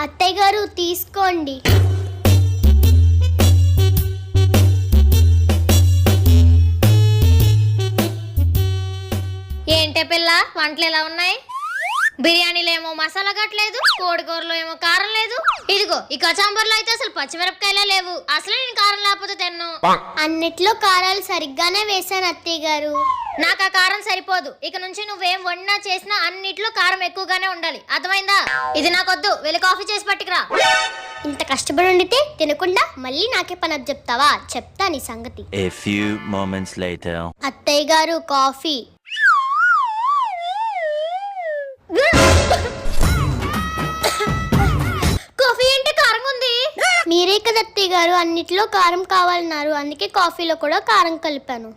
అత్తయ్య గారు తీసుకోండి. ఏంటే పిల్ల, వంటలు ఎలా ఉన్నాయి? బిర్యానీలో ఏమో మసాలా కట్టలేదు, కోడికూరలో ఏమో కారం లేదు, ఇదిగో ఈ కచాంబర్లో అయితే అసలు పచ్చిమిరపకాయలే లేవు. అసలు నేను కారం లేకపోతే తిన్ను. అన్నిట్లో కారాలు సరిగ్గానే వేసాను అత్తయ్య గారు. నాకు ఆ కారం సరిపోదు. ఇక నుంచి నువ్వేం వండినా చేసినా అన్నిట్లో కారం ఎక్కువగానే ఉండాలి, అర్థమైందా? ఇది నాకొద్దు, వెళ్ళి కాఫీ చేసి పట్టుకురా. ఇంత కష్టపడి వండితే తినకుండా మళ్ళీ నాకే పని చెప్తావా? చెప్తా నీ సంగతి. A few moments later. అత్తయ్య గారు కాఫీ. కాఫీ అంటే కారం ఉంది. మీరే కదా అత్తయ్య గారు అన్నిట్లో కారం కావాలన్నారు, అందుకే కాఫీలో కూడా కారం కలిపాను.